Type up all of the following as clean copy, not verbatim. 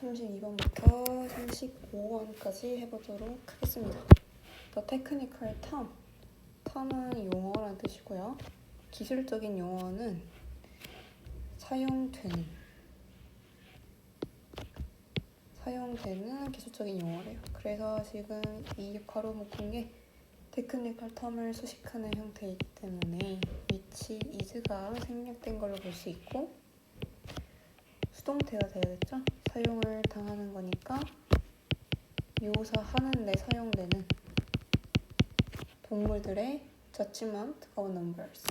32번부터 35번까지 해보도록 하겠습니다. The technical term. term은 용어라는 뜻이고요. 기술적인 용어는 사용되는 기술적인 용어래요. 그래서 지금 이 괄호 묶은 게 테크니컬 텀을 수식하는 형태이기 때문에 which is가 생략된 걸로 볼 수 있고 수동태가 되어야겠죠? 사용을 당하는 거니까 묘사하는 데 사용되는 동물들의 judgment of numbers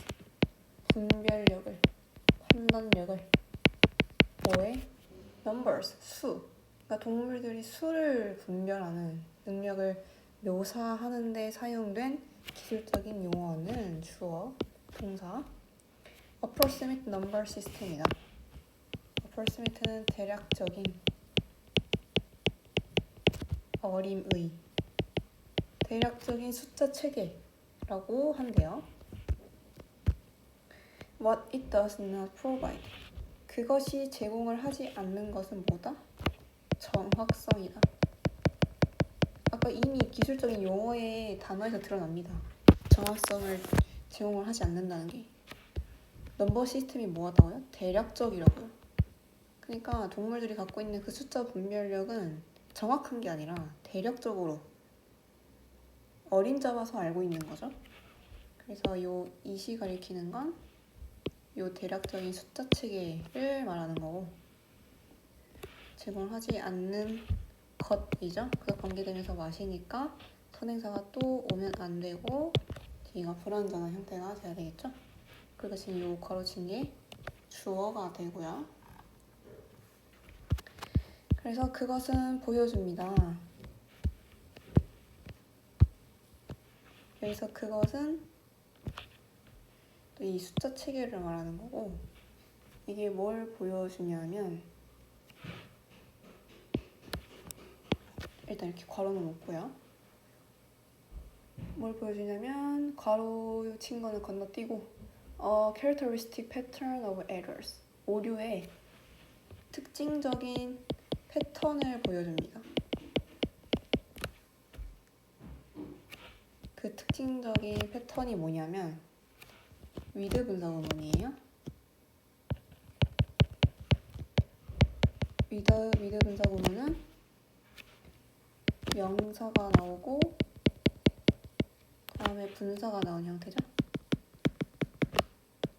분별력을, 판단력을 뭐의? numbers, 수. 그러니까 동물들이 수를 분별하는 능력을 묘사하는 데 사용된 기술적인 용어는 주어, 동사 approximate number system이다. approximate는 대략적인, 어림의, 대략적인 숫자 체계라고 한대요. What it does not provide. 그것이 제공을 하지 않는 것은 뭐다? 정확성이다. 아까 이미 기술적인 용어의 단어에서 드러납니다. 정확성을 제공을 하지 않는다는 게. 넘버 시스템이 뭐하다고요? 대략적이라고요. 그러니까 동물들이 갖고 있는 그 숫자 분별력은 정확한 게 아니라 대략적으로 어림잡아서 알고 있는 거죠. 그래서 요 이시 가리키는 건 요 대략적인 숫자 체계를 말하는 거고 제공하지 않는 것이죠. 그래서 관계되면서 마시니까 선행사가 또 오면 안 되고 뒤가 불완전한 형태가 돼야 되겠죠. 그리고 지금 요 괄호친 게 주어가 되고요. 그래서 그것은 보여줍니다. 여기서 그것은 또 이 숫자 체계를 말하는 거고 이게 뭘 보여주냐면 일단 이렇게 괄호는 놓고요. 뭘 보여주냐면 괄호 친 거는 건너뛰고 characteristic pattern of errors 오류의 특징적인 패턴을 보여줍니다. 그 특징적인 패턴이 뭐냐면 with 분사구문이에요. with 분사구문은 명사가 나오고 다음에 분사가 나온 형태죠.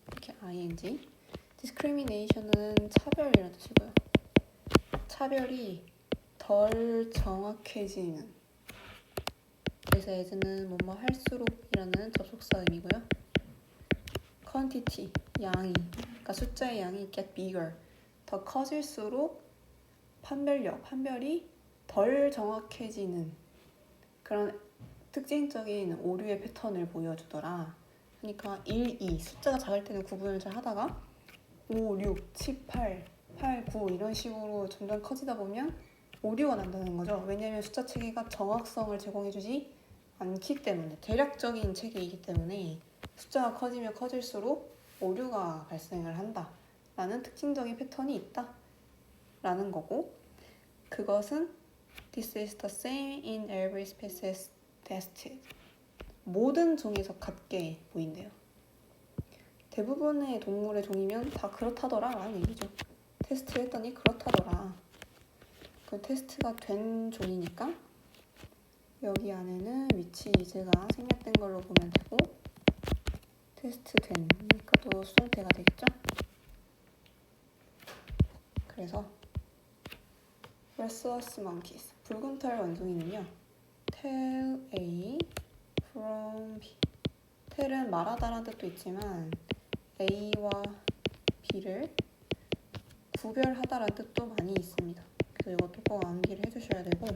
이렇게 ing. discrimination은 차별이라는 뜻이고요. 차별이 덜 정확해지는. 그래서 as는 뭐뭐 할수록이라는 접속사 의미고요. quantity, 양이, 그러니까 숫자의 양이 get bigger, 더 커질수록 판별이 덜 정확해지는 그런 특징적인 오류의 패턴을 보여주더라. 그러니까 1, 2, 숫자가 작을 때는 구분을 잘 하다가 5, 6, 7, 8, 9 이런 식으로 점점 커지다 보면 오류가 난다는 거죠. 왜냐하면 숫자 체계가 정확성을 제공해주지 않기 때문에 대략적인 체계이기 때문에 숫자가 커지면 커질수록 오류가 발생을 한다 라는 특징적인 패턴이 있다 라는 거고 그것은 This is the same in every species tested. 모든 종에서 같게 보인대요. 대부분의 동물의 종이면 다 그렇다더라 라는 얘기죠. 테스트를 했더니 그렇다더라. 그 테스트가 된 종이니까 여기 안에는 which is가 생략된 걸로 보면 되고 테스트 되니까 또 수동태가 되겠죠? 그래서 Rhesus monkeys 붉은 털 원숭이는요 tell A from B tell은 말하다라는 뜻도 있지만 A와 B를 구별하다라는 뜻도 많이 있습니다. 그래서 이것도 꼭 암기를 해주셔야 되고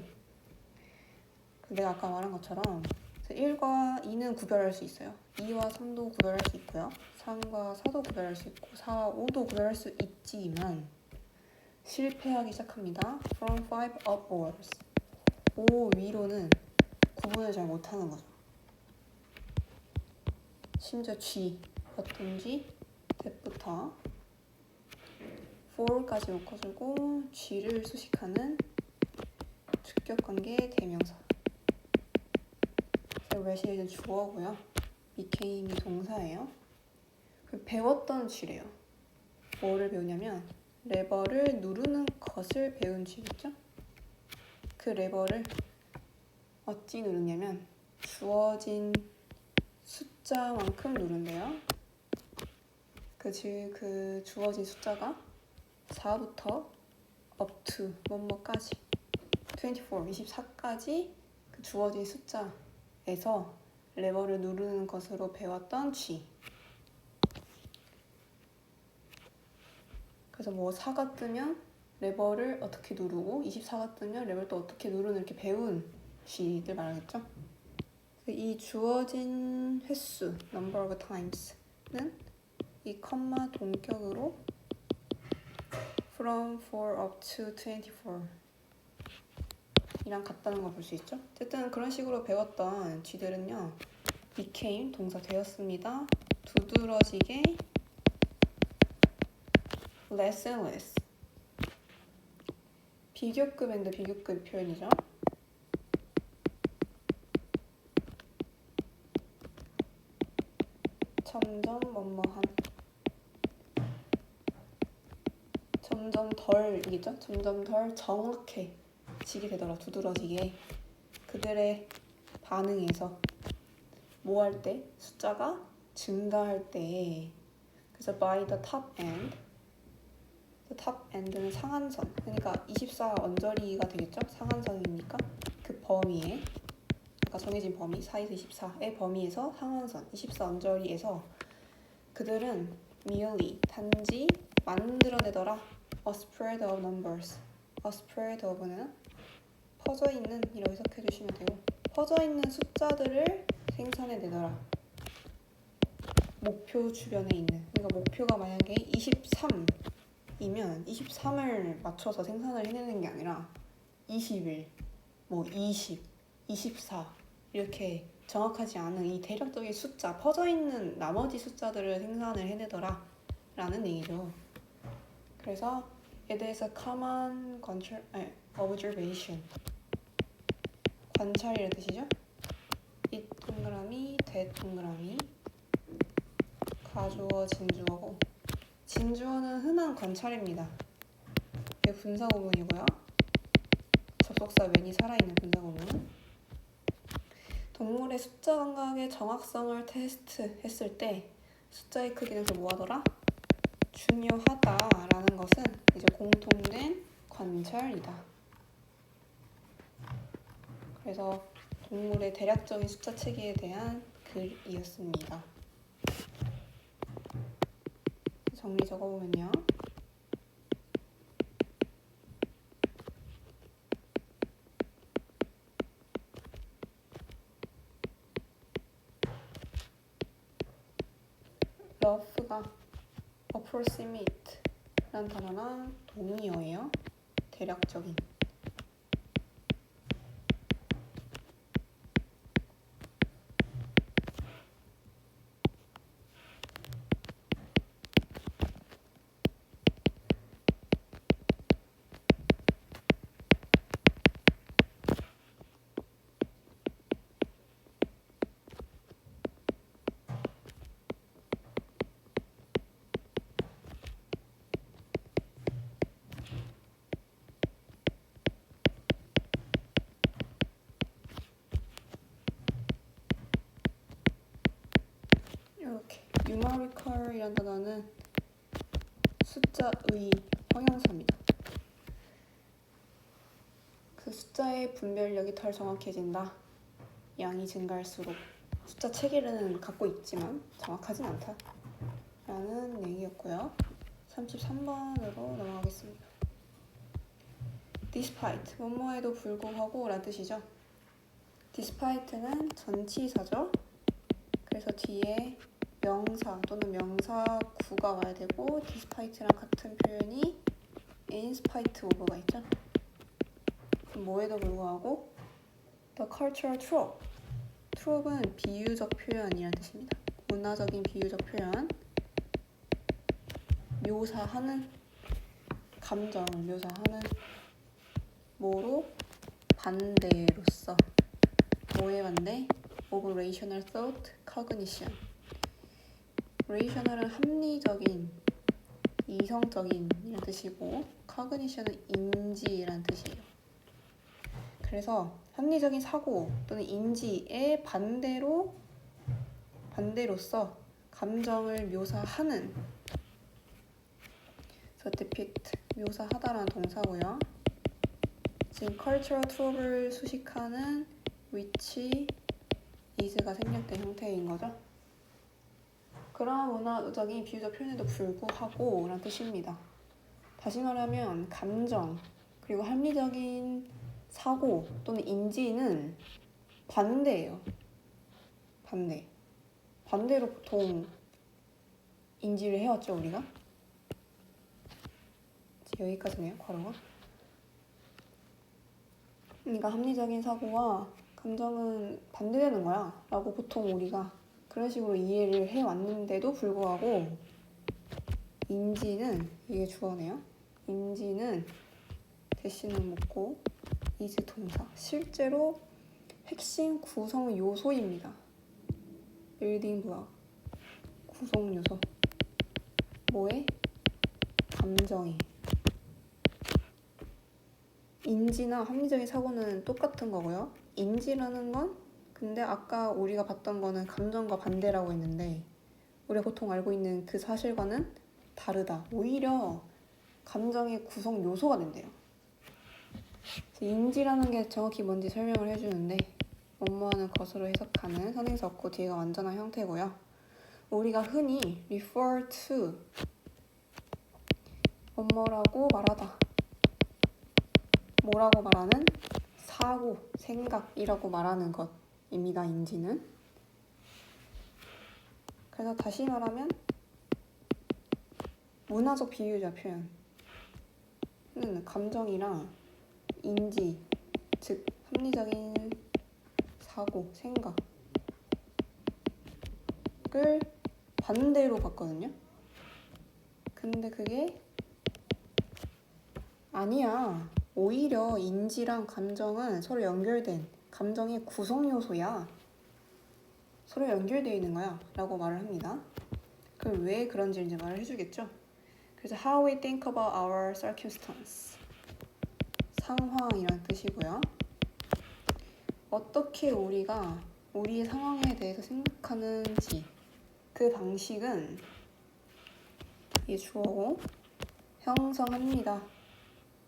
내가 아까 말한 것처럼 1과 2는 구별할 수 있어요. 2와 3도 구별할 수 있고요. 3과 4도 구별할 수 있고 4와 5도 구별할 수 있지만 실패하기 시작합니다. From 5 upwards 5 위로는 구분을 잘 못하는 거죠. 심지어 G, 어떤지 that부터 for까지 묶어주고 G를 수식하는 주격관계 대명사. wash는 주어고요. became이 동사예요. 배웠던 G래요. 뭐를 배우냐면 레버를 누르는 것을 배운 G겠죠? 그 레버를 어찌 누르냐면 주어진 숫자만큼 누른대요. 그 주어진 숫자가 4부터 up to 뭐뭐까지 24까지 그 주어진 숫자에서 레버를 누르는 것으로 배웠던 G. 그래서 뭐 4가 뜨면 레버를 어떻게 누르고 24가 뜨면 레버를 또 어떻게 누르는 이렇게 배운 G들 말하겠죠. 이 주어진 횟수 number of times는 이 컴마 동격으로 from 4 up to 24 이랑 같다는 걸 볼 수 있죠. 어쨌든 그런 식으로 배웠던 G들은요. became 동사 되었습니다. 두드러지게 less and less. 비교급 and 비교급 표현이죠. 점점 뭐뭐함. 점점 덜이겠죠? 점점 덜 정확해지게 되더라. 두드러지게. 그들의 반응에서 뭐 할 때? 숫자가 증가할 때. 그래서 by the top end. the top end는 상한선. 그러니까 24 언저리가 되겠죠? 상한선이니까 그 범위에 아까 정해진 범위 4에서 24의 범위에서 상한선 24 언저리에서 그들은 merely 단지 만들어내더라. a spread of numbers. a spread of는 퍼져있는 이라고 해석해 주시면 되고 퍼져있는 숫자들을 생산해내더라. 목표 주변에 있는. 그러니까 목표가 만약에 23이면 23을 맞춰서 생산을 해내는 게 아니라 21, 뭐 20, 24 이렇게 정확하지 않은 이 대략적인 숫자, 퍼져있는 나머지 숫자들을 생산을 해내더라 라는 얘기죠. 그래서 it is a common observation. 관찰이라는 뜻이죠. 이 동그라미, 대 동그라미, 가주어, 진주어고 진주어는 흔한 관찰입니다. 이게 분사구문이고요. 접속사 웬이 살아있는 분사구문. 동물의 숫자 감각의 정확성을 테스트했을 때 숫자의 크기는 뭐 하더라? 중요하다라는 것은 이제 공통된 관찰이다. 그래서 동물의 대략적인 숫자 체계에 대한 글이었습니다. 정리 적어보면요. rough가 approximate 라는 단어랑 동의어예요. 대략적인. 이렇게 numerical이라는 단어는 숫자의 형용사입니다. 그 숫자의 분별력이 덜 정확해진다. 양이 증가할수록 숫자 체계는 갖고 있지만 정확하진 않다. 라는 얘기였고요. 33번으로 넘어가겠습니다. despite, 뭐뭐에도 불구하고 라는 뜻이죠. despite는 전치사죠. 그래서 뒤에 명사 또는 명사구가 와야 되고 despite랑 같은 표현이 in spite of가 있죠. 뭐에도 불구하고 the cultural trope. trope은 비유적 표현이라는 뜻입니다. 문화적인 비유적 표현. 묘사하는 감정을 묘사하는 뭐로? 반대로서. 뭐의 반대? of rational thought, cognition. rational은 합리적인, 이성적인 이란 뜻이고 cognition은 인지란 뜻이에요. 그래서 합리적인 사고 또는 인지의 반대로서 감정을 묘사하는, 그래서 depict, 묘사하다라는 동사고요. 지금 cultural trope를 수식하는 which is가 생략된 형태인 거죠. 그러한 문화적인 비유적 표현에도 불구하고 라는 뜻입니다. 다시 말하면 감정 그리고 합리적인 사고 또는 인지는 반대예요. 반대로 보통 인지를 해왔죠, 우리가. 여기까지네요, 괄호가. 그러니까 합리적인 사고와 감정은 반대되는 거야 라고 보통 우리가 그런 식으로 이해를 해왔는데도 불구하고 인지는, 이게 주어네요. 인지는 대신은 묻고 is 동사, 실제로 핵심 구성 요소입니다. 빌딩 블록, 구성 요소. 뭐에? 감정이. 인지나 합리적인 사고는 똑같은 거고요. 인지라는 건 근데 아까 우리가 봤던 거는 감정과 반대라고 했는데 우리가 보통 알고 있는 그 사실과는 다르다. 오히려 감정의 구성 요소가 된대요. 인지라는 게 정확히 뭔지 설명을 해주는데 뭐뭐하는 것으로 해석하는 선행사 없고 뒤가 완전한 형태고요. 우리가 흔히 refer to, 뭐뭐라고 말하다, 뭐라고 말하는, 사고, 생각이라고 말하는 것입니다. 인지는. 그래서 다시 말하면 문화적 비유자 표현은 감정이랑 인지, 즉 합리적인 사고, 생각을 반대로 봤거든요. 근데 그게 아니야. 오히려 인지랑 감정은 서로 연결된 감정의 구성 요소야. 서로 연결되어 있는 거야 라고 말을 합니다. 그럼 왜 그런지 이제 말을 해주겠죠. 그래서 how we think about our circumstance, 상황이란 뜻이고요. 어떻게 우리가 우리의 상황에 대해서 생각하는지 그 방식은, 이게 주어고, 형성합니다.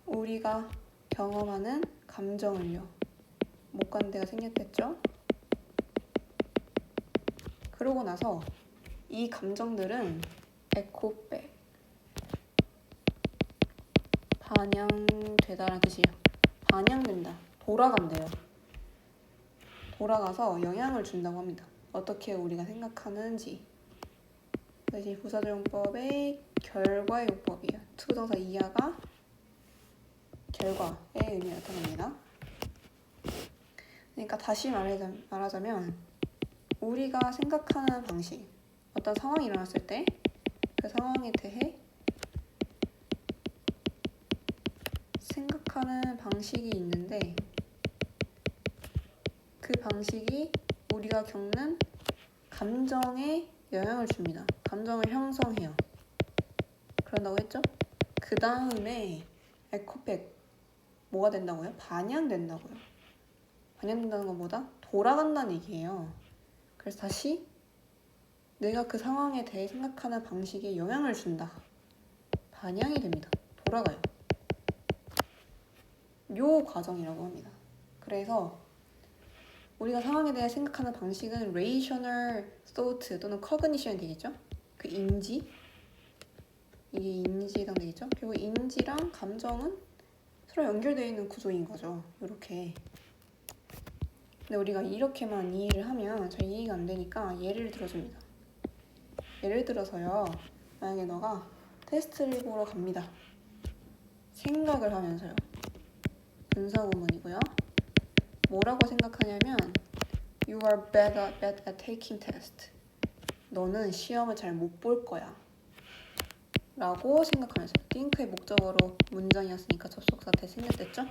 우리가 경험하는 감정을요. 목관대가 생략됐죠. 그러고 나서 이 감정들은 에코백, 반영되다라는 뜻이에요. 반영된다, 돌아간대요. 돌아가서 영향을 준다고 합니다. 어떻게 우리가 생각하는지. 다시 부사적용법의 결과의 용법이에요. 투부정사 이하가 결과의 의미 나타납니다. 그러니까 다시 말하자면 우리가 생각하는 방식, 어떤 상황이 일어났을 때 그 상황에 대해 생각하는 방식이 있는데 그 방식이 우리가 겪는 감정에 영향을 줍니다. 감정을 형성해요. 그런다고 했죠? 그 다음에 에코백, 뭐가 된다고요? 반영된다고요. 반영된다는 건 뭐다? 돌아간다는 얘기예요. 그래서 다시 내가 그 상황에 대해 생각하는 방식에 영향을 준다. 반영이 됩니다. 돌아가요. 요 과정이라고 합니다. 그래서 우리가 상황에 대해 생각하는 방식은 rational thought 또는 cognition이 되겠죠? 그 인지, 이게 인지에 해당되겠죠? 그리고 인지랑 감정은 서로 연결되어 있는 구조인 거죠. 이렇게. 근데 우리가 이렇게만 이해를 하면 잘 이해가 안 되니까 예를 들어줍니다. 예를 들어서요. 만약에 너가 테스트를 보러 갑니다. 생각을 하면서요. 분사구문이고요. 뭐라고 생각하냐면 You are bad at taking test. 너는 시험을 잘 못 볼 거야. 라고 생각하면서 think의 목적어로 문장이었으니까 접속사 대 생략됐죠?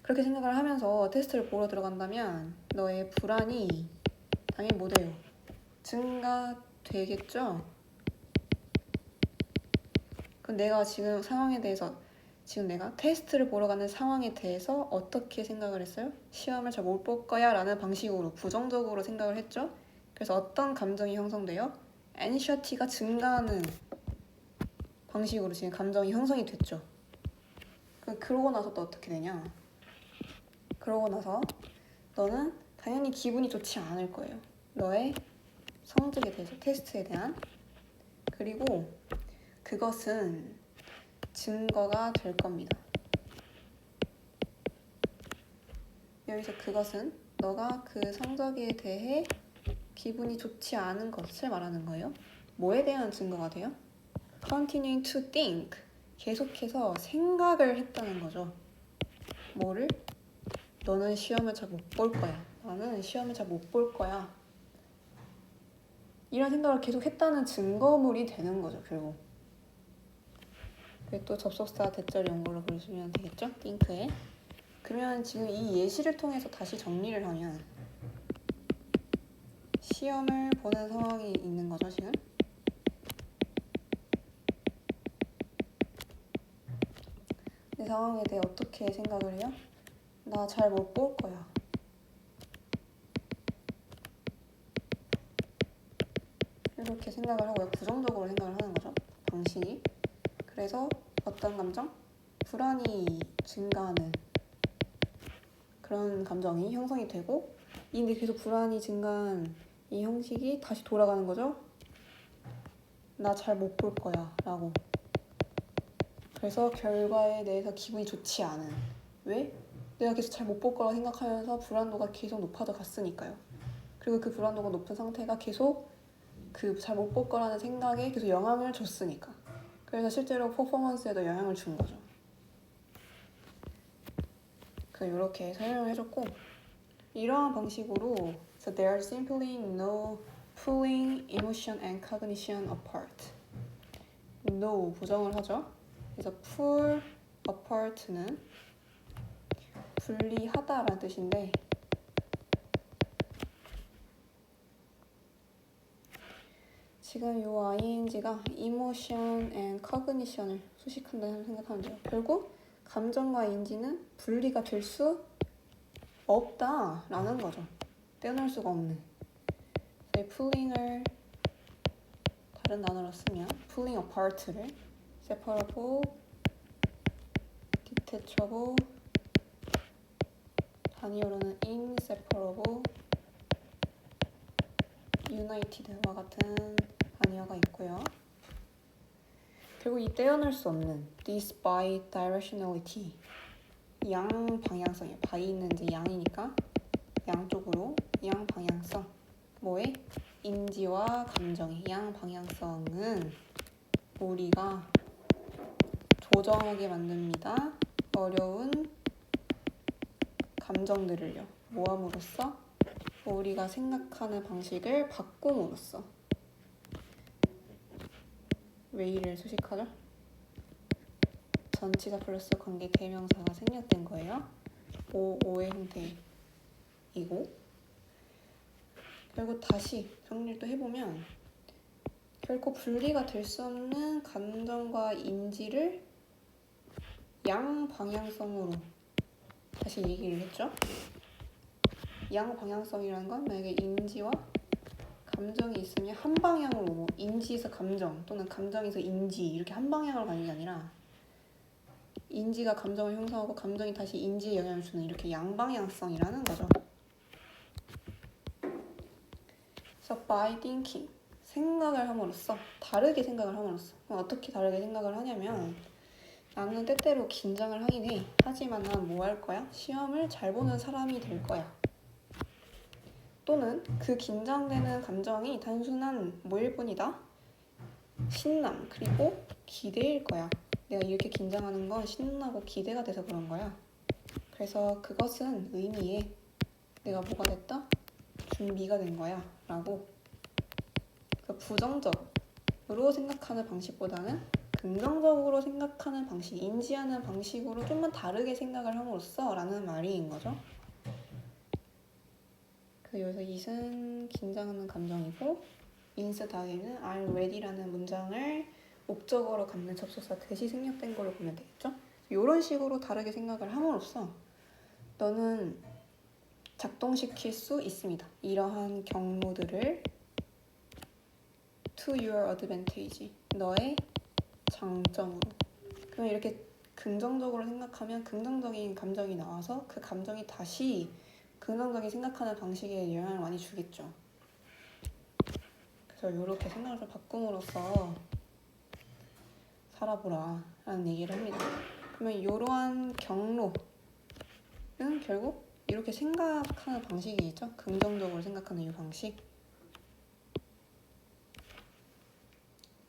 그렇게 생각을 하면서 테스트를 보러 들어간다면 너의 불안이 당연히 뭐 돼요? 증가되겠죠? 그럼 내가 지금 상황에 대해서 지금 내가 테스트를 보러 가는 상황에 대해서 어떻게 생각을 했어요? 시험을 잘 못 볼 거야 라는 방식으로 부정적으로 생각을 했죠? 그래서 어떤 감정이 형성돼요? anxiety가 증가하는 방식으로 지금 감정이 형성이 됐죠. 그러고 나서 또 어떻게 되냐? 그러고 나서 너는 당연히 기분이 좋지 않을 거예요. 너의 성적에 대해서, 테스트에 대한. 그리고 그것은 증거가 될 겁니다. 여기서 그것은 너가 그 성적에 대해 기분이 좋지 않은 것을 말하는 거예요. 뭐에 대한 증거가 돼요? Continuing to think. 계속해서 생각을 했다는 거죠. 뭐를? 너는 시험을 잘 못 볼 거야. 나는 시험을 잘 못 볼 거야. 이런 생각을 계속 했다는 증거물이 되는 거죠, 결국. 또 접속사 대절 연구를 보시면 되겠죠? think에. 그러면 지금 이 예시를 통해서 다시 정리를 하면 시험을 보는 상황이 있는 거죠, 지금. 이 상황에 대해 어떻게 생각을 해요? 나 잘 못 볼 거야. 이렇게 생각을 하고요. 부정적으로 생각을 하는 거죠. 방식이. 그래서 어떤 감정? 불안이 증가하는 그런 감정이 형성이 되고, 근데 계속 불안이 증가한 이 형식이 다시 돌아가는 거죠. 나 잘 못 볼 거야 라고. 그래서 결과에 대해서 기분이 좋지 않은. 왜? 내가 계속 잘 못 볼 거라고 생각하면서 불안도가 계속 높아져 갔으니까요. 그리고 그 불안도가 높은 상태가 계속 그 잘 못 볼 거라는 생각에 계속 영향을 줬으니까. 그래서 실제로 퍼포먼스에도 영향을 준 거죠. 이렇게 설명을 해줬고, 이러한 방식으로 So there are simply no pulling emotion and cognition apart. No 부정을 하죠. 그래서 pull apart는 분리하다라는 뜻인데, 지금 이 ing가 emotion and cognition을 수식한다고 생각하면 돼요. 결국 감정과 인지는 분리가 될 수 없다라는 거죠. 떼어놓을 수가 없는. pulling을 다른 단어로 쓰면 pulling apart를 separable, detachable, 단위어로는 inseparable, united와 같은 단위어가 있고요. 그리고 이 떼어낼 수 없는 this bidirectionality, 양방향성이에요. by는 이제 양이니까 양쪽으로 양방향성. 뭐에? 인지와 감정의 양방향성은 우리가 조정하게 만듭니다. 어려운 감정들을요. 모함으로써 우리가 생각하는 방식을 바꿈으로써. 왜이를 수식하죠? 전치사 플러스 관계 대명사가 생략된 거예요. 오의 형태이고, 결국 다시 정리를 또 해보면 결코 분리가 될 수 없는 감정과 인지를 양방향성으로 다시 얘기를 했죠. 양방향성이라는 건 만약에 인지와 감정이 있으면 한 방향으로, 인지에서 감정 또는 감정에서 인지 이렇게 한 방향으로 가는 게 아니라 인지가 감정을 형성하고 감정이 다시 인지에 영향을 주는 이렇게 양방향성이라는 거죠. 그래서 by thinking, 생각을 함으로써, 다르게 생각을 함으로써. 어떻게 다르게 생각을 하냐면 나는 때때로 긴장을 하긴 해. 하지만 난 뭐 할 거야? 시험을 잘 보는 사람이 될 거야. 또는 그 긴장되는 감정이 단순한 뭐일 뿐이다? 신남, 그리고 기대일 거야. 내가 이렇게 긴장하는 건 신나고 기대가 돼서 그런 거야. 그래서 그것은 의미에 내가 뭐가 됐다? 준비가 된 거야 라고. 부정적 생각하는 방식보다는 긍정적으로 생각하는 방식, 인지하는 방식으로 좀만 다르게 생각을 함으로써 라는 말인 거죠. 여기서 it은 긴장하는 감정이고 instead에는 are ready라는 문장을 목적어로 갖는 접속사 대시 생략된 걸로 보면 되겠죠? 이런 식으로 다르게 생각을 함으로써 너는 작동시킬 수 있습니다. 이러한 경로들을 to your advantage, 너의 장점으로. 그러면 이렇게 긍정적으로 생각하면 긍정적인 감정이 나와서 그 감정이 다시 긍정적인 생각하는 방식에 영향을 많이 주겠죠. 그래서 이렇게 생각을 좀 바꿈으로써 살아보라 라는 얘기를 합니다. 그러면 이러한 경로는 결국 이렇게 생각하는 방식이죠. 긍정적으로 생각하는 이 방식.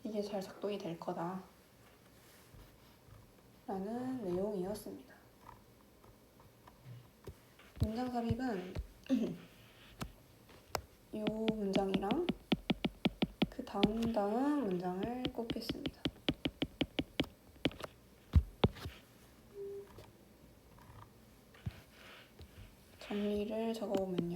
이게 잘 작동이 될 거다 라는 내용이었습니다. 문장 삽입은 이 문장이랑 그 다음 문장을 꼽겠습니다. 정리를 적어보면요.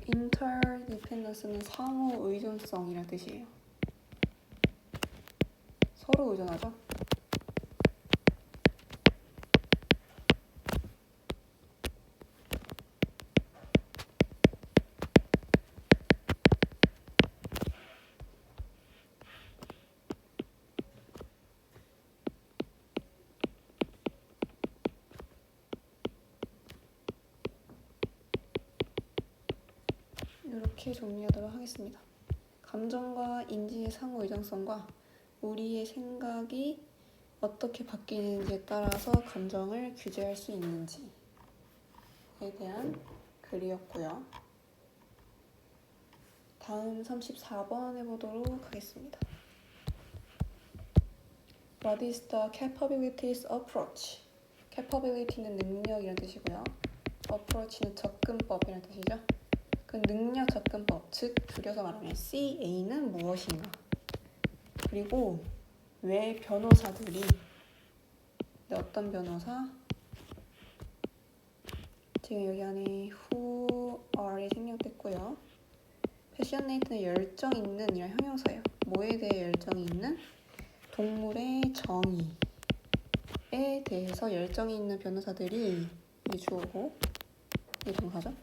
interdependence는 상호 의존성이라는 뜻이에요. 서로 의존하죠. 이렇게 정리하도록 하겠습니다. 감정과 인지의 상호 의존성과 우리의 생각이 어떻게 바뀌는지에 따라서 감정을 규제할 수 있는지에 대한 글이었고요. 다음 34번 해보도록 하겠습니다. What is the capabilities approach? capability는 능력이라는 뜻이고요. approach는 접근법이라는 뜻이죠. 그 능력 접근법, 즉 줄여서 말하면 CA는 무엇인가? 그리고 왜 변호사들이 어떤 변호사? 지금 여기 안에 who are이 생략됐고요. passionate는 열정 있는 이란 형용사예요. 뭐에 대해 열정이 있는? 동물의 정의에 대해서 열정이 있는 변호사들이 이 주어고 이 동사죠.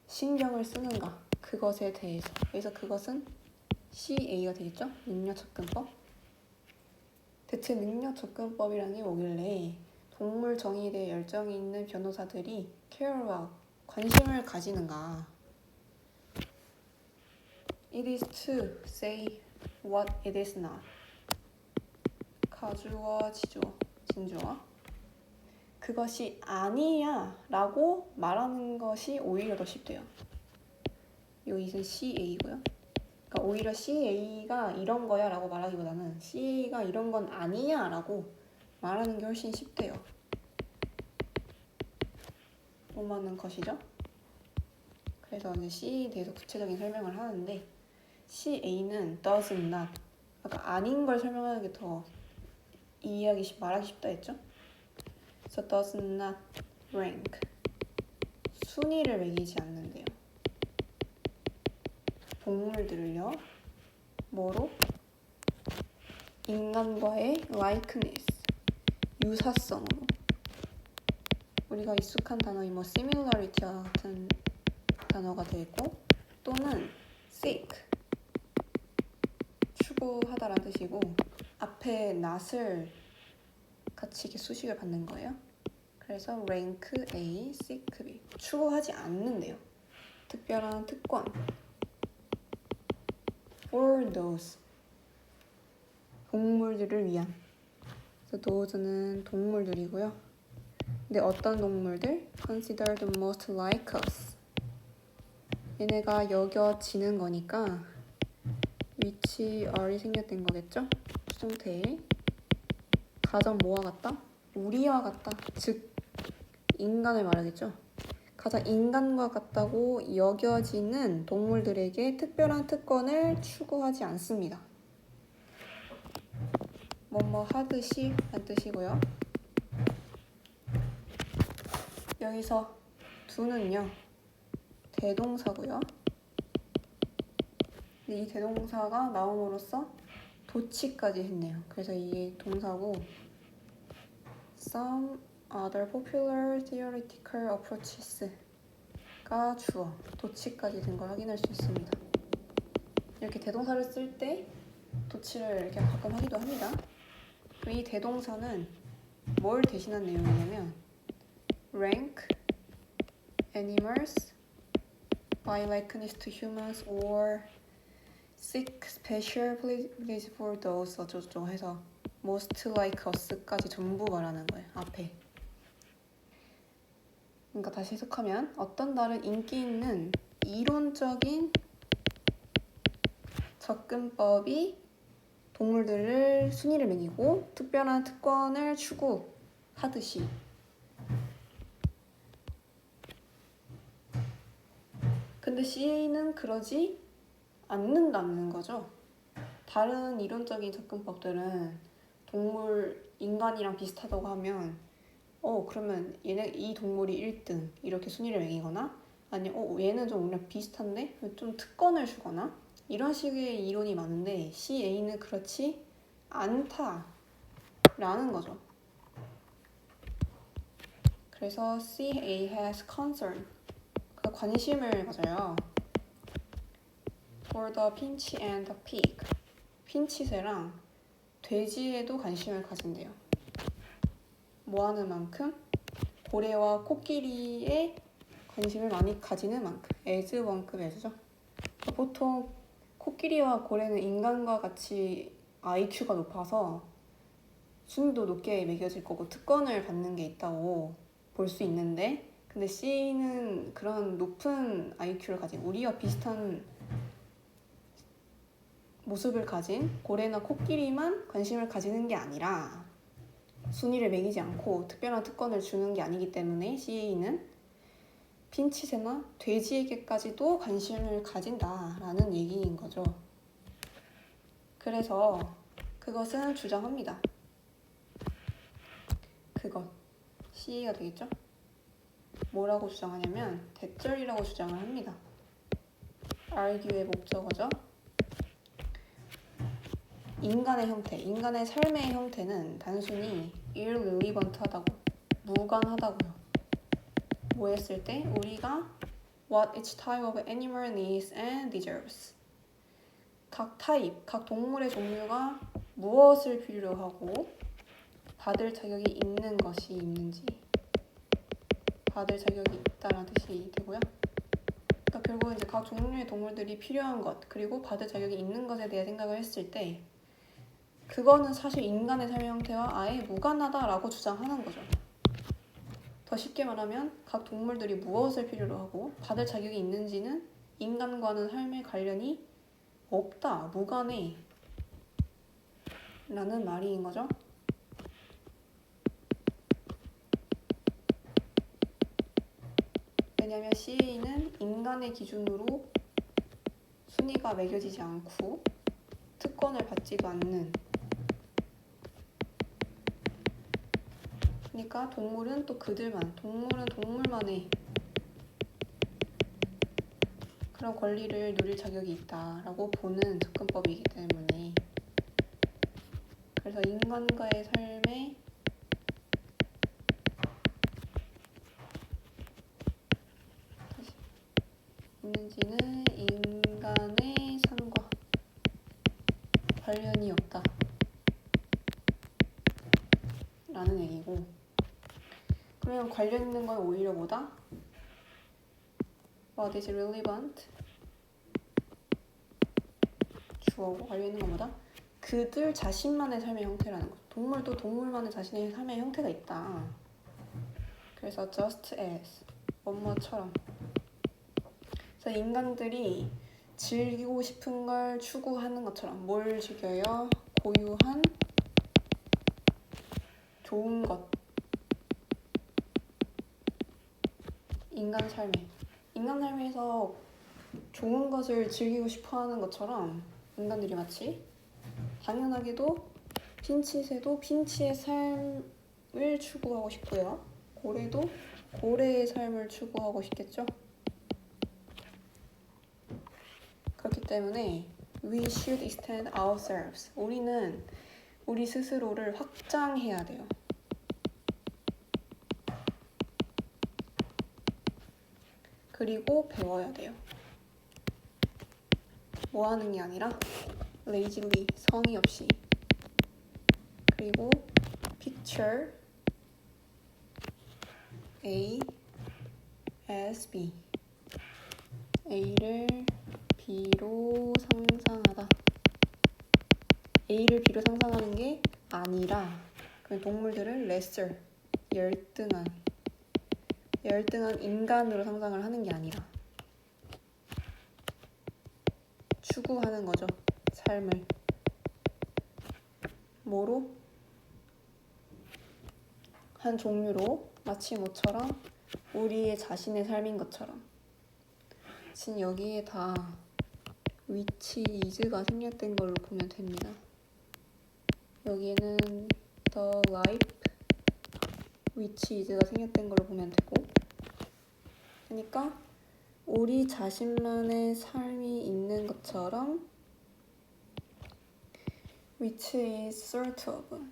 신경을 쓰는가? 그것에 대해서. 그래서 그것은 CA가 되겠죠? 능력 접근법. 대체 능력 접근법이라는 게 뭐길래 동물 정의에 대해 열정이 있는 변호사들이 care about, 관심을 가지는가? It is to say what it is not. 가주어, 지주어, 진주어. 그것이 아니야 라고 말하는 것이 오히려 더 쉽대요. 이 it은 CA고요. 그러니까 오히려 CA가 이런 거야 라고 말하기보다는 CA가 이런 건 아니야 라고 말하는 게 훨씬 쉽대요. 뭐라는 것이죠? 그래서 이제 CA에 대해서 구체적인 설명을 하는데 CA는 does not, 그러니까 아닌 걸 설명하는 게 더 말하기 쉽다 했죠? 그래서 does not rank, 순위를 매기지 않는데요. 동물들을요, 뭐로? 인간과의 likeness, 유사성으로. 우리가 익숙한 단어인 similarity와 같은 단어가 되고, 또는 seek, 추구하다라는 뜻이고, 앞에 not을 같이 이렇게 수식을 받는 거예요. 그래서 rank A, seek B, 추구하지 않는데요. 특별한 특권, for those, 동물들을 위한. 그래서 those는 동물들이고요. 근데 어떤 동물들? considered most like us, 얘네가 여겨지는 거니까 which are이 생략된 거겠죠? 수동태에 가장 뭐와 같다? 우리와 같다. 즉 인간을 말하겠죠. 가장 인간과 같다고 여겨지는 동물들에게 특별한 특권을 추구하지 않습니다. 뭐뭐 하듯이 란 뜻이고요. 여기서 두는요 대동사고요. 이 대동사가 나옴으로써 도치까지 했네요. 그래서 이게 동사고 some other popular theoretical approaches가 주어, 도치까지 된 걸 확인할 수 있습니다. 이렇게 대동사를 쓸 때 도치를 이렇게 가끔 하기도 합니다. 이 대동사는 뭘 대신한 내용이냐면 rank animals by likeness to humans or seek special privilege for those 어쩌고저쩌고 해서 most like us까지 전부 말하는 거예요. 앞에. 그러니까 다시 해석하면 어떤 다른 인기 있는 이론적인 접근법이 동물들을 순위를 매기고 특별한 특권을 추구하듯이 근데 CA는 그러지 않는다는 거죠. 다른 이론적인 접근법들은 동물, 인간이랑 비슷하다고 하면 그러면 얘네 이 동물이 1등 이렇게 순위를 매기거나 아니면 얘는 좀 우리랑 비슷한데 좀 특권을 주거나 이런 식의 이론이 많은데 CA는 그렇지 않다라는 거죠. 그래서 CA has concern, 그 관심을 가져요. For the finch and the pig, 핀치새랑 돼지에도 관심을 가진대요. 뭐 하는 만큼? 고래와 코끼리에 관심을 많이 가지는 만큼. as 원급 as죠. 보통 코끼리와 고래는 인간과 같이 IQ가 높아서 순위도 높게 매겨질 거고 특권을 받는 게 있다고 볼 수 있는데 근데 C는 그런 높은 IQ를 가진 우리와 비슷한 모습을 가진 고래나 코끼리만 관심을 가지는 게 아니라 순위를 매기지 않고 특별한 특권을 주는 게 아니기 때문에 CA는 핀치새나 돼지에게까지도 관심을 가진다라는 얘기인 거죠. 그래서 그것은 주장합니다. 그것, CA가 되겠죠? 뭐라고 주장하냐면 대절이라고 주장을 합니다. argue의 목적어죠. 인간의 형태, 인간의 삶의 형태는 단순히 irrelevant하다고, 무관하다고요. 뭐 했을 때? 우리가 what each type of animal needs and deserves, 각 타입, 각 동물의 종류가 무엇을 필요로 하고 받을 자격이 있는 것이 있는지, 받을 자격이 있다라는 뜻이 되고요. 그러니까 결국 이제 각 종류의 동물들이 필요한 것 그리고 받을 자격이 있는 것에 대해 생각을 했을 때 그거는 사실 인간의 삶의 형태와 아예 무관하다라고 주장하는 거죠. 더 쉽게 말하면 각 동물들이 무엇을 필요로 하고 받을 자격이 있는지는 인간과는 삶의 관련이 없다, 무관해 라는 말인 거죠. 왜냐하면 CA는 인간의 기준으로 순위가 매겨지지 않고 특권을 받지도 않는, 그러니까 동물은 또 동물은 동물만의 그런 권리를 누릴 자격이 있다라고 보는 접근법이기 때문에 그래서 인간과의 삶에 있는지는 인간의 삶과 관련이 없다 라는 얘기고, 그러면 관련 있는 건 오히려 뭐다? What is relevant? 주어고 관련 있는 건 뭐다? 그들 자신만의 삶의 형태라는 거죠. 동물도 동물만의 자신의 삶의 형태가 있다. 그래서 just as, 뭐뭐처럼 그래서 인간들이 즐기고 싶은 걸 추구하는 것처럼 뭘 즐겨요? 고유한 좋은 것. 인간 삶에서 좋은 것을 즐기고 싶어 하는 것처럼 인간들이 마치 당연하게도 핀칫새도 핀치의 삶을 추구하고 싶고요. 고래도 고래의 삶을 추구하고 싶겠죠. 그렇기 때문에 we should extend ourselves. 우리는 우리 스스로를 확장해야 돼요. 그리고 배워야 돼요. 뭐 하는 게 아니라 lazily, 성의 없이. 그리고 picture A as B. A를 B로 상상하다. A를 B로 상상하는 게 아니라 그 동물들을 lesser, 열등한 인간으로 상상을 하는 게 아니라 추구하는 거죠. 삶을. 뭐로? 한 종류로 마치 뭐처럼 우리의 자신의 삶인 것처럼. 지금 여기에 다 which is가 생략된 걸로 보면 됩니다. 여기에는 the life which is가 생략된 걸로 보면 되고, 그러니까 우리 자신만의 삶이 있는 것처럼 which is sort of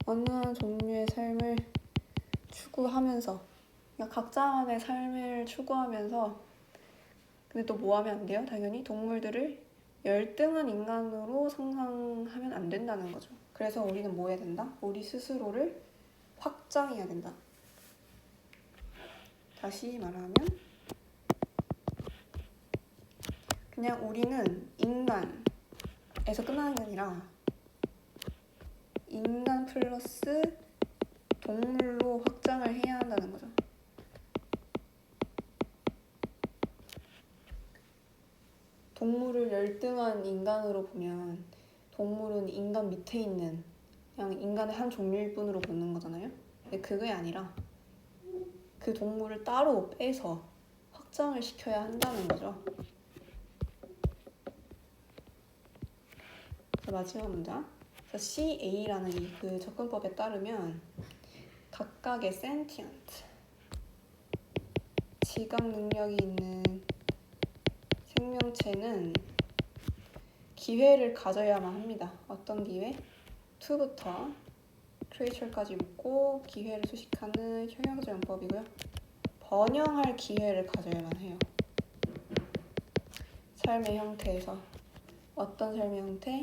어느 한 종류의 삶을 추구하면서, 그러니까 각자만의 삶을 추구하면서, 근데 또 뭐 하면 안 돼요? 당연히 동물들을 열등한 인간으로 상상하면 안 된다는 거죠. 그래서 우리는 뭐 해야 된다? 우리 스스로를 확장해야 된다. 다시 말하면 그냥 우리는 인간에서 끝나는 게 아니라 인간 플러스 동물로 확장을 해야 한다는 거죠. 동물을 열등한 인간으로 보면 동물은 인간 밑에 있는 그냥 인간의 한 종류일 뿐으로 보는 거잖아요. 근데 그게 아니라 그 동물을 따로 빼서 확장을 시켜야 한다는 거죠. 마지막 문장. CA라는 그 접근법에 따르면 각각의 sentient, 지각 능력이 있는 생명체는 기회를 가져야만 합니다. 어떤 기회? to부터 creature까지 묶고 기회를 수식하는 형용사 용법이고요. 번영할 기회를 가져야만 해요. 삶의 형태에서. 어떤 삶의 형태?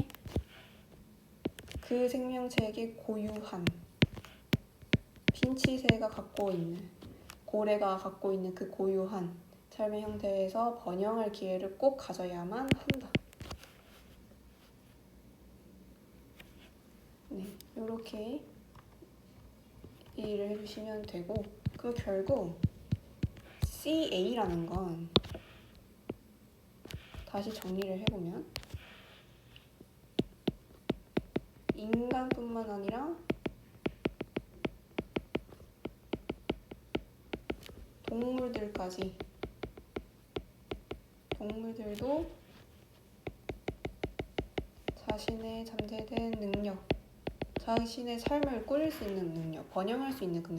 그 생명체에게 고유한, 핀치새가 갖고 있는, 고래가 갖고 있는 그 고유한 삶의 형태에서 번영할 기회를 꼭 가져야만 한다. 네, 이렇게 이해를 해주시면 되고, 그 결국 CA라는 건 다시 정리를 해보면 인간뿐만 아니라 동물들도 자신의 잠재된 능력, 자신의 삶을 꾸릴 수 있는 능력, 번영할 수 있는 그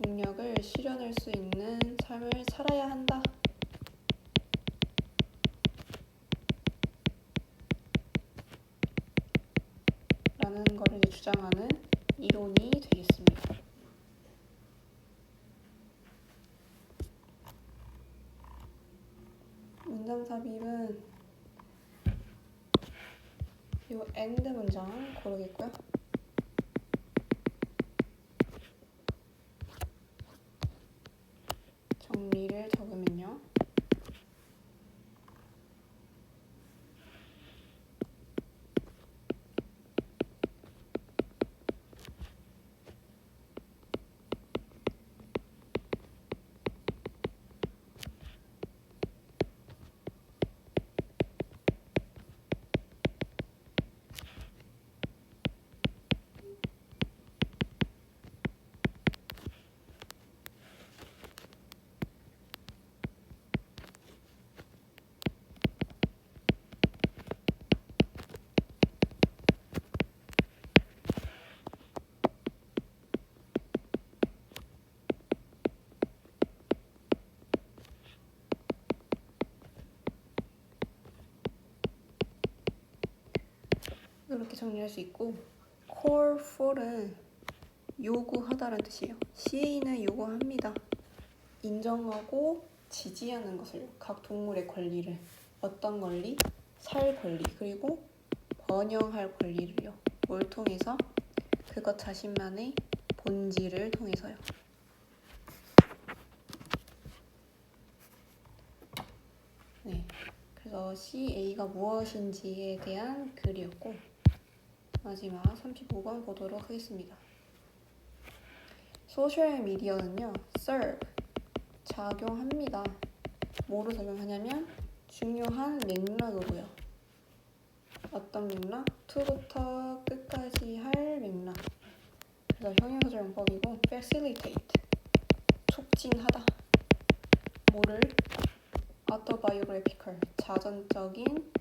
능력을 실현할 수 있는 삶을 살아야 한다. 라는 거를 주장하는 이론이 되겠습니다. 문장 삽입은 이 end 문장 고르겠고요. 정리를 적으면요. 그렇게 정리할 수 있고 call for은 요구하다라는 뜻이에요. CA는 요구합니다. 인정하고 지지하는 것을요. 각 동물의 권리를. 어떤 권리? 살 권리. 그리고 번영할 권리를요. 뭘 통해서? 그것 자신만의 본질을 통해서요. 네, 그래서 CA가 무엇인지에 대한 글이었고 마지막 35번 보도록 하겠습니다. 소셜미디어는요, serve, 작용합니다. 뭐로 작용하냐면 중요한 맥락으로요. 어떤 맥락? to부터 끝까지 할 맥락. 그래서 형용사절용법이고 facilitate, 촉진하다. 뭐를? autobiographical, 자전적인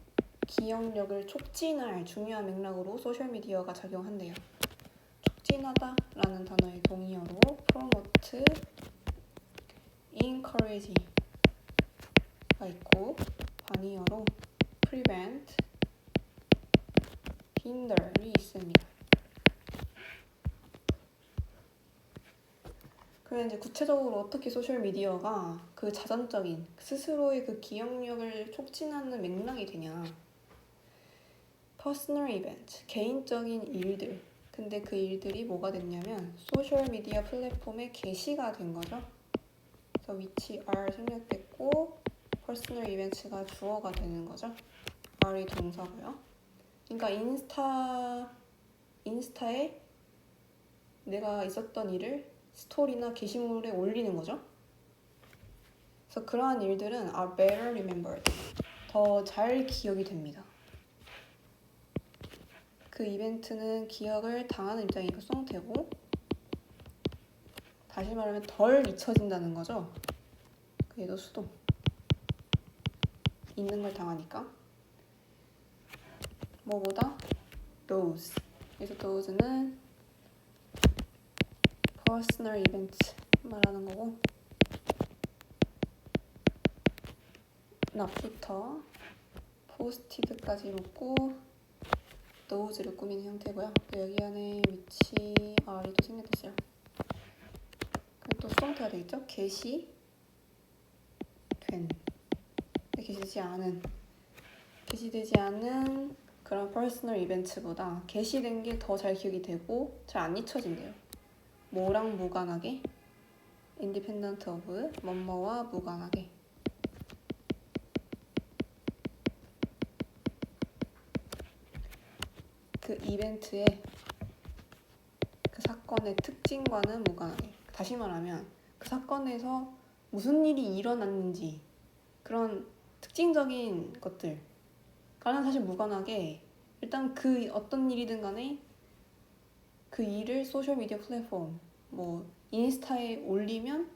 기억력을 촉진할 중요한 맥락으로 소셜미디어가 작용한대요. 촉진하다 라는 단어의 동의어로 promote, encourage가 있고 반의어로 prevent, hinder이 있습니다. 그럼 이제 구체적으로 어떻게 소셜미디어가 그 자전적인 스스로의 그 기억력을 촉진하는 맥락이 되냐? 퍼스널 이벤트, 개인적인 일들. 근데 그 일들이 뭐가 됐냐면 소셜미디어 플랫폼에 게시가 된 거죠. 그래서 which are 생략됐고 퍼스널 이벤트가 주어가 되는 거죠. R이 동사고요. 그러니까 인스타에 내가 있었던 일을 스토리나 게시물에 올리는 거죠. 그래서 그러한 일들은 are better remembered, 더 잘 기억이 됩니다. 그 이벤트는 기억을 당하는 입장이니까 수동태고 다시 말하면 덜 잊혀진다는 거죠. 그래도 수동. 있는 걸 당하니까. 뭐보다? those. 그래서 those는 personal event 말하는 거고 not부터 posted까지 묶고 those를 꾸미는 형태고요. 여기 안에 which are이 또 생략됐어요. 그럼 또 수동태가 되겠죠? 게시된, 게시되지 않은 그런 퍼스널 이벤트보다 게시된 게 더 잘 기억이 되고 잘 안 잊혀진대요. 뭐랑 무관하게? independent of, 뭐뭐와 무관하게. 그 이벤트의 그 사건의 특징과는 무관하게. 다시 말하면 그 사건에서 무슨 일이 일어났는지 그런 특징적인 것들과는 사실 무관하게 일단 그 어떤 일이든 간에 그 일을 소셜미디어 플랫폼 뭐 인스타에 올리면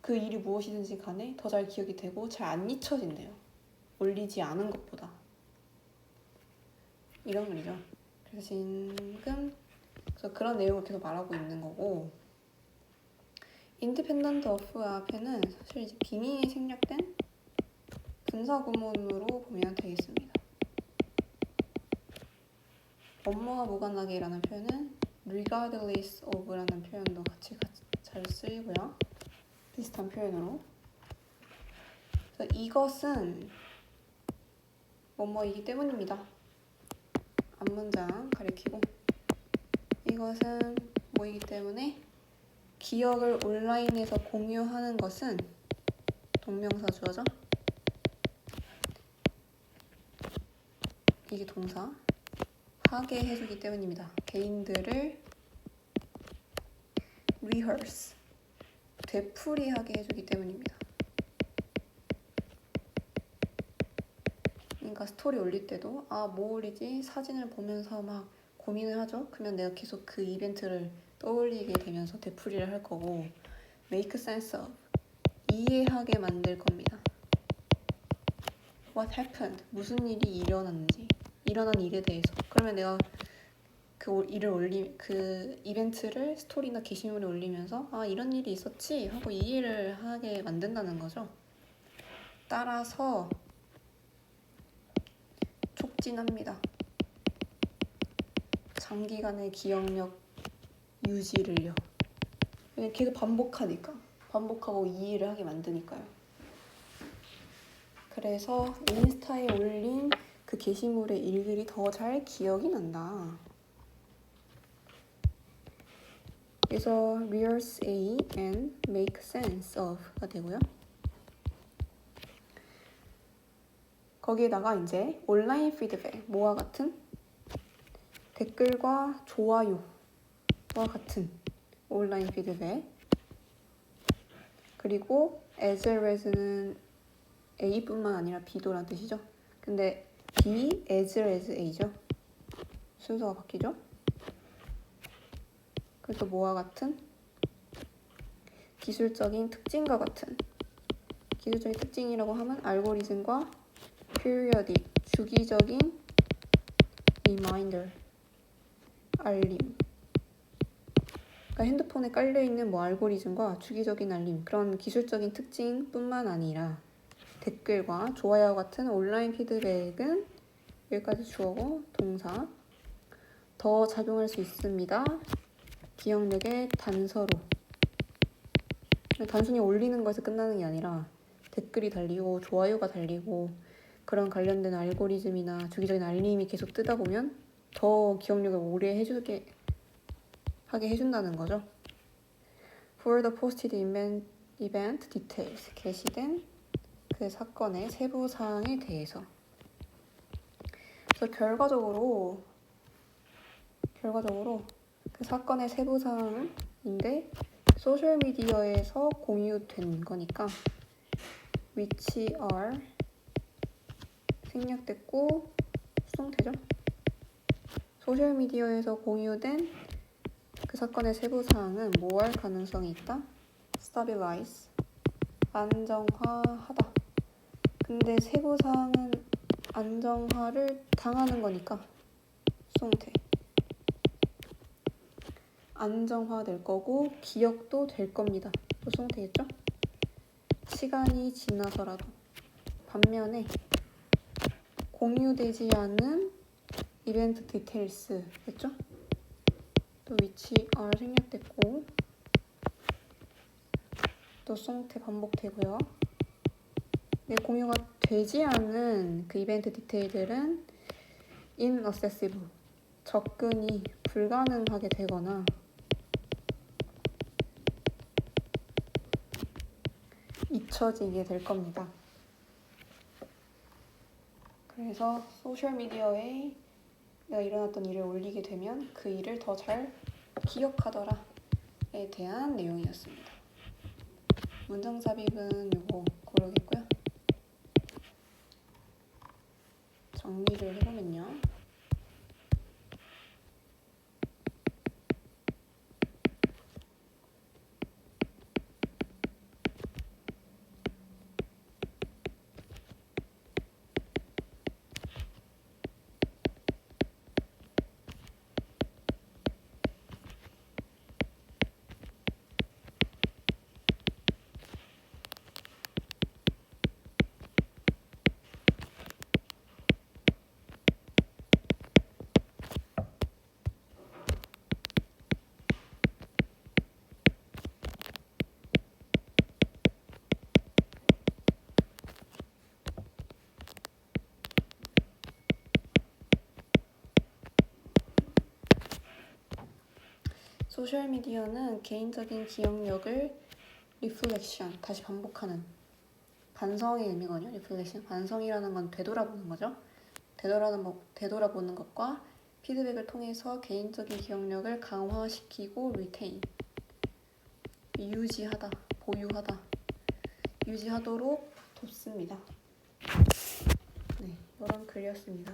그 일이 무엇이든지 간에 더 잘 기억이 되고 잘 안 잊혀진대요. 올리지 않은 것보다. 이런 말이죠. 그래서 지금 그런 내용을 계속 말하고 있는 거고 independent of 앞에는 사실 이제 빙의에 생략된 분사구문으로 보면 되겠습니다. 뭐뭐와 무관하게라는 표현은 regardless of라는 표현도 같이 잘 쓰이고요. 비슷한 표현으로. 그래서 이것은 뭐뭐이기 때문입니다. 앞문장 가리키고 이것은 뭐이기 때문에 기억을 온라인에서 공유하는 것은 동명사 주어죠. 이게 동사. 하게 해주기 때문입니다. 개인들을 rehearse, 되풀이하게 해주기 때문입니다. 그러니까 스토리 올릴 때도 뭐 올리지? 사진을 보면서 막 고민을 하죠. 그러면 내가 계속 그 이벤트를 떠올리게 되면서 되풀이를 할 거고 make sense of, 이해하게 만들 겁니다. What happened, 무슨 일이 일어났는지, 일어난 일에 대해서. 그러면 내가 그 이벤트를 스토리나 게시물에 올리면서 이런 일이 있었지 하고 이해를 하게 만든다는 거죠. 따라서 촉진합니다. 장기간의 기억력 유지를요. 그냥 계속 반복하고 이해를 하게 만드니까요. 그래서 인스타에 올린 그 게시물의 일들이 더 잘 기억이 난다. 그래서 rehearse A and make sense of가 되고요. 거기에다가 이제 온라인 피드백, 뭐와 같은? 댓글과 좋아요와 같은 온라인 피드백. 그리고 as well as는 A뿐만 아니라 B도란 뜻이죠. 근데 B as well as A죠. 순서가 바뀌죠. 그래서 뭐와 같은? 기술적인 특징과 같은. 기술적인 특징이라고 하면 알고리즘과 periodic, 주기적인 reminder, 알림. 그러니까 핸드폰에 깔려있는 뭐 알고리즘과 주기적인 알림, 그런 기술적인 특징뿐만 아니라 댓글과 좋아요와 같은 온라인 피드백은 여기까지 주어고 동사 더 작용할 수 있습니다. 기억력의 단서로. 단순히 올리는 거에서 끝나는 게 아니라 댓글이 달리고 좋아요가 달리고 그런 관련된 알고리즘이나 주기적인 알림이 계속 뜨다 보면 더 기억력을 오래 하게 해준다는 거죠. For the posted event details, 게시된 그 사건의 세부 사항에 대해서. 그래서 결과적으로 그 사건의 세부 사항인데 소셜미디어에서 공유된 거니까 which are 생략됐고 수동태죠. 소셜미디어에서 공유된 그 사건의 세부 사항은 뭐 할 가능성이 있다? stabilize, 안정화하다. 근데 세부 사항은 안정화를 당하는 거니까 수동태. 안정화될 거고 기억도 될 겁니다. 또 수동태겠죠? 시간이 지나서라도. 반면에 공유되지 않은 이벤트 디테일스 겠죠? 또 which are 생략됐고 또 수동태 반복되고요. 네, 공유가 되지 않은 그 이벤트 디테일들은 inaccessible, 접근이 불가능하게 되거나 잊혀지게 될 겁니다. 그래서 소셜미디어에 내가 일어났던 일을 올리게 되면 그 일을 더 잘 기억하더라에 대한 내용이었습니다. 문장 삽입은 요거 고르겠고요. 정리를 해보면요. 소셜미디어는 개인적인 기억력을 리플렉션, 다시 반복하는 반성의 의미거든요. 리플렉션, 반성이라는 건 되돌아보는 거죠. 되돌아보는 것과 피드백을 통해서 개인적인 기억력을 강화시키고 리테인, 유지하다, 보유하다, 유지하도록 돕습니다. 네, 이런 글이었습니다.